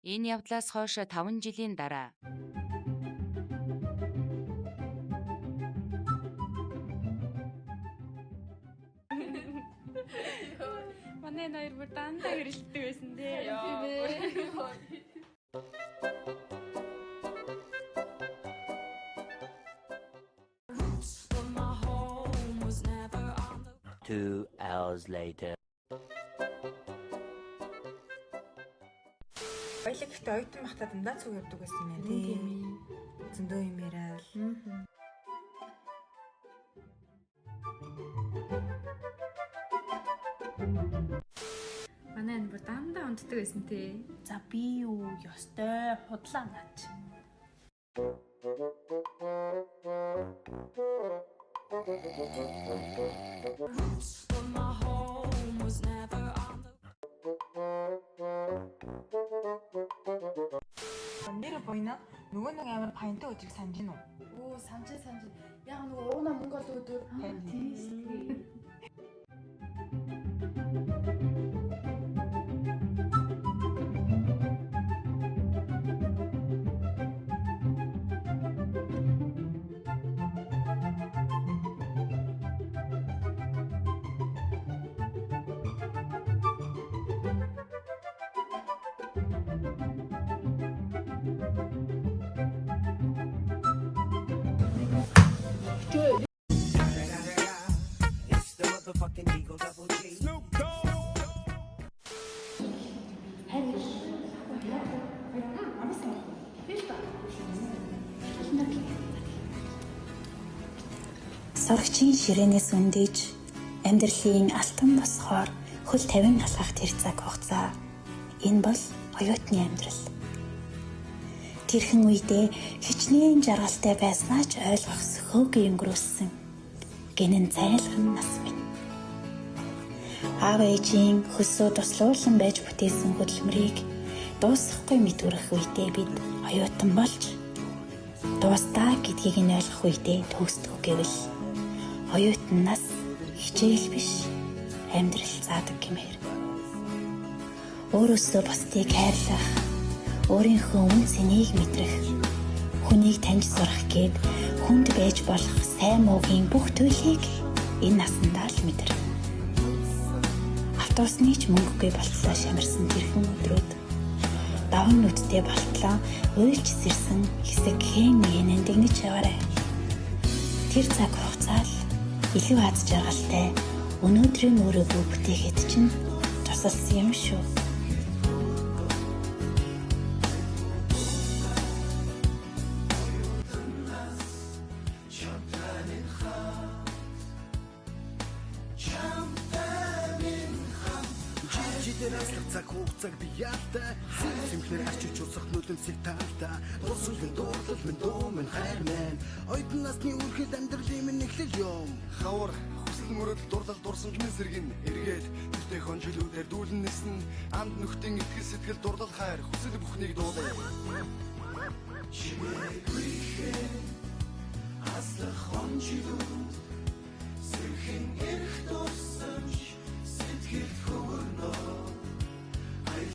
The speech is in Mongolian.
Энэ явдлаас хойш 5 жилийн дараа манай хоёр бүр дандаа хэрэлддэг байсан дээ. Яа. 2 hours later. Баялаг ихтэй оюутан бахта дандаа цуг явдаг байсан юм тий. Зөндөө юм яриад. Манай энэ бүр дандаа унтдаг байсан тий. За би юу ёстой худлаа наач. Нэр боёно нөгөө нэг амар паянтай өдрийг санаж гинөө. Оо санаж. Яг нөгөө уунаа мөнгө олдог өдөр. Тийм. Сурагчийн ширээнээс үндэж амьдралын алтан босхоор хөл тавин алхах тэр цаг хугацаа. Энэ бол оюутны амьдрал. Тэрхэн үедээ хичнээн жаргалтай байснаа ч ойлгох сөхөөгүй өнгөрөөссөн гинэн зайлхан нас минь. Аав ээжийн хөсөө туслуулан байж бүтээсэн хөдөлмөрийг дуусахгүй мэдвэрх үедээ бид оюутан болж дуустаа гэдгийг нь ойлгох үедээ төгсдөг гэвэл оюутан нас хичээл биш амьдрал заадаг гэмээр. Өөрөөсөө бусдыг хайрлах, өөрийнхөө үн цэнийг мэдрэх, хүнийг таньж сурах гээд хүнд байж болох сайн муугийн бүх зүйлийг энэ наснда л мэдэрв. Автобусны ч мөнгөгүй болтлоо шамарсан тэрхэн өдрүүд даван нүдтэй болтлоо уйлж сэрсэн хэсэг хэн нэгэн дэгнэж яваарай. Тэр цаг хугацаа л илүү аз жаргалтай өнөөдрийн өөрийгөө бүтээхэд чинь тусалсан юм шүү. Цаг хугацааг би яалтай симплэр арчиж усах нүдэнсийг таалтаа Босол минь дуурлал минь дуу минь хайр минь Оюутан насны үргэлж амьдралын минь эхлэл юм Хавар хүсэл мөрөдөл дурлал дурсан гинэн сэргэн эргээд Тэртэй хонжилүүдээр дүүлэн нэсэн Амд нөхдийн итгэл сэтгэл дурлал хайр хүсэл бүхнийг дуулаа Чимээгүй аслах хонжилүүд Сэрхэн эрх дурсамж сэтгэл